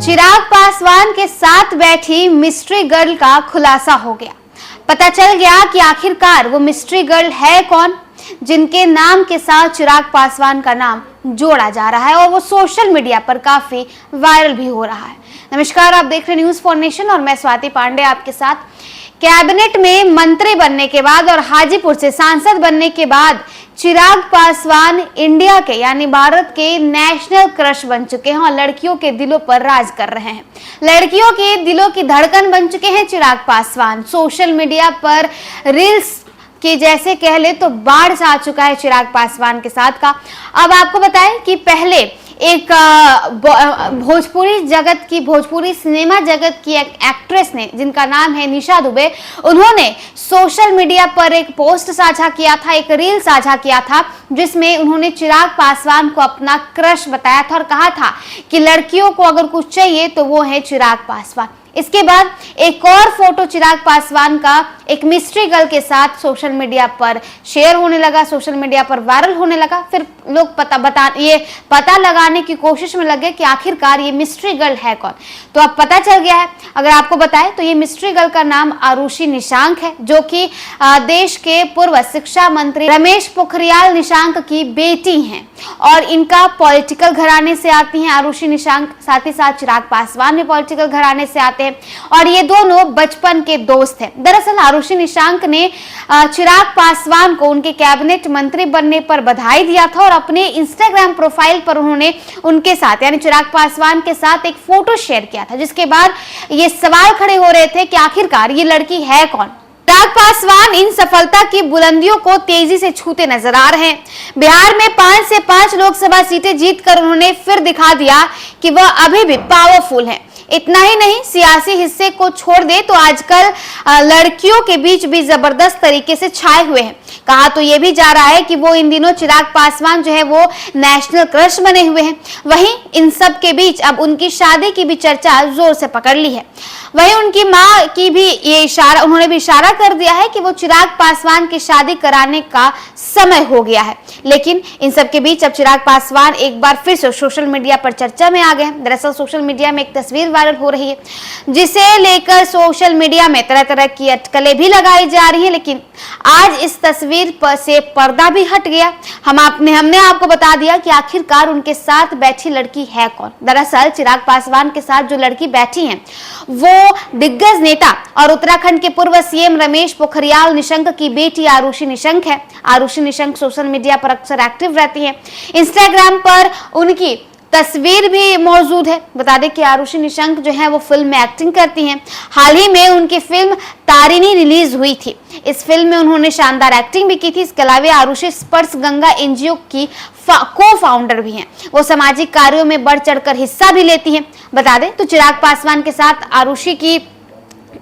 चिराग पासवान के साथ बैठी मिस्ट्री गर्ल का खुलासा हो गया। पता चल गया कि आखिरकार वो मिस्ट्री गर्ल है कौन, जिनके नाम के साथ चिराग पासवान का नाम जोड़ा जा रहा है और वो सोशल मीडिया पर काफी वायरल भी हो रहा है। नमस्कार, आप देख रहे न्यूज फॉर नेशन और मैं स्वाति पांडे आपके साथ। कैबिनेट में मंत्री बनने के बाद और हाजीपुर से सांसद बनने के बाद चिराग पासवान इंडिया के यानी भारत के नेशनल क्रश बन चुके हैं और लड़कियों के दिलों पर राज कर रहे हैं। लड़कियों के दिलों की धड़कन बन चुके हैं चिराग पासवान। सोशल मीडिया पर रील्स कि जैसे कह ले तो बाढ़ सा आ चुका है चिराग पासवान के साथ का। अब आपको बताएं कि पहले एक भोजपुरी सिनेमा जगत की एक एक्ट्रेस ने, जिनका नाम है निशा दुबे, उन्होंने सोशल मीडिया पर एक पोस्ट साझा किया था, एक रील साझा किया था, जिसमें उन्होंने चिराग पासवान को अपना क्रश बताया था और कहा था कि लड़कियों को अगर कुछ चाहिए तो वो है चिराग पासवान। इसके बाद एक और फोटो चिराग पासवान का एक मिस्ट्री गर्ल के साथ सोशल मीडिया पर शेयर होने लगा, सोशल मीडिया पर वायरल होने लगा। फिर लोग पता लगाने की कोशिश में लगे कि आखिरकार ये मिस्ट्री गर्ल है कौन। तो अब पता चल गया है। अगर आपको बताएं तो ये मिस्ट्री गर्ल का नाम आरुषि निशांक है, जो कि देश के पूर्व शिक्षा मंत्री रमेश पोखरियाल निशांक की बेटी हैं और इनका पॉलिटिकल घराने से आती हैं आरुषि निशांक। साथ ही साथ चिराग पासवान भी पॉलिटिकल घराने से आते हैं और ये दोनों बचपन के दोस्त हैं। दरअसल आरुषि निशांक ने चिराग पासवान को उनके कैबिनेट मंत्री बनने पर बधाई दिया था और अपने इंस्टाग्राम प्रोफाइल पर उन्होंने उनके साथ यानी चिराग पासवान के साथ एक फोटो शेयर किया था, जिसके बाद ये सवाल खड़े हो रहे थे कि आखिरकार ये लड़की है कौन। चिराग पासवान इन सफलता की बुलंदियों को तेजी से छूते नजर आ रहे हैं। बिहार में 5 से 5 लोकसभा सीटें जीतकर उन्होंने फिर दिखा दिया कि वह अभी भी पावरफुल हैं। इतना ही नहीं, सियासी हिस्से को छोड़ दे तो आजकल लड़कियों के बीच भी जबरदस्त तरीके से छाए हुए हैं। कहा तो ये भी जा रहा है कि वो इन दिनों चिराग पासवान जो है वो नेशनल क्रश बने हुए हैं। वहीं इन सब के बीच अब उनकी शादी की भी चर्चा जोर से पकड़ ली है। वहीं उनकी मां की भी उन्होंने भी इशारा कर दिया है कि वो चिराग पासवान की शादी कराने का समय हो गया है। लेकिन इन सब के बीच अब चिराग पासवान एक बार फिर से सोशल मीडिया पर चर्चा में आ गए हैं। दरअसल सोशल मीडिया में एक तस्वीर वायरल हो रही है, जिसे लेकर सोशल मीडिया में तरह तरह की अटकलें भी लगाई जा रही है। लेकिन आज इस तस्वीर पर से पर्दा भी हट गया। हमने आपको बता दिया कि आखिरकार उनके साथ बैठी लड़की है कौन। दरअसल चिराग पासवान के साथ जो लड़की बैठी है वो दिग्गज नेता और उत्तराखंड के पूर्व सीएम रमेश पोखरियाल निशंक की बेटी आरुषि निशंक है। आरुषि निशंक सोशल मीडिया पर अक्सर एक्टिव रहती है। इंस्टाग्राम पर उनकी तस्वीर भी मौजूद है। बता दें कि आरुषि निशंक जो है वो फिल्म में एक्टिंग करती हैं। हाल ही में उनकी फिल्म तारिणी रिलीज हुई थी। इस फिल्म में उन्होंने शानदार एक्टिंग भी की थी। इसके अलावा आरुषि स्पर्श गंगा एनजीओ की को फाउंडर भी हैं। वो सामाजिक कार्यों में बढ़ चढ़कर हिस्सा भी लेती हैं। बता दें तो चिराग पासवान के साथ आरुषि की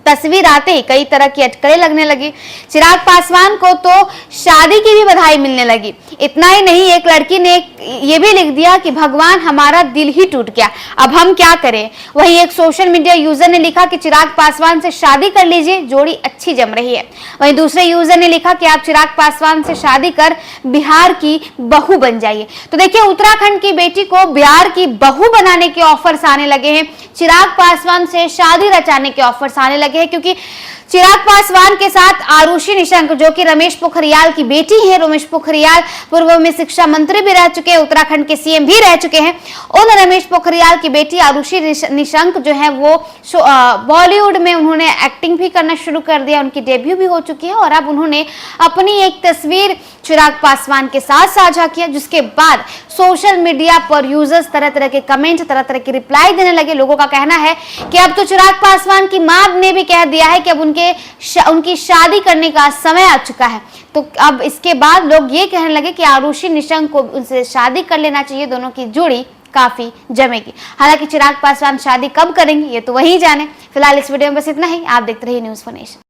तस्वीर आते ही कई तरह की अटकलें लगने लगी। चिराग पासवान को तो शादी की भी बधाई मिलने लगी। इतना ही नहीं, एक लड़की ने ये भी लिख दिया कि भगवान हमारा दिल ही टूट गया, अब हम क्या करें। वहीं एक सोशल मीडिया यूजर ने लिखा कि चिराग पासवान से शादी कर लीजिए, जोड़ी अच्छी जम रही है। वहीं दूसरे यूजर ने लिखा कि आप चिराग पासवान से शादी कर बिहार की बहू बन जाइए। तो देखिए, उत्तराखंड की बेटी को बिहार की बहू बनाने के ऑफर्स आने लगे हैं। चिराग पासवान से शादी रचाने के ऑफर्स आने लगे हैं, क्योंकि चिराग पासवान के साथ आरुषि निशंक, जो कि रमेश पोखरियाल की बेटी है, रमेश पोखरियाल पूर्व में शिक्षा मंत्री भी रह चुके हैं, उत्तराखंड के सीएम भी रह चुके हैं। उन रमेश पोखरियाल की बेटी आरुषि निशंक जो है वो बॉलीवुड में उन्होंने एक्टिंग भी करना शुरू कर दिया। उनकी डेब्यू भी हो चुकी है और अब उन्होंने अपनी एक तस्वीर चिराग पासवान के साथ साझा किया, जिसके बाद सोशल मीडिया पर यूजर्स तरह तरह के कमेंट, तरह तरह के रिप्लाई देने लगे। लोगों का कहना है कि अब तो चिराग पासवान की मां ने भी कह दिया है कि अब उनकी शादी करने का समय आ चुका है। तो अब इसके बाद लोग ये कहने लगे कि आरुषि निशंक को उनसे शादी कर लेना चाहिए, दोनों की जोड़ी काफी जमेगी। हालांकि चिराग पासवान शादी कब करेंगे ये तो वही जाने। फिलहाल इस वीडियो में बस इतना ही। आप देखते रहिए न्यूज फॉर नेशन।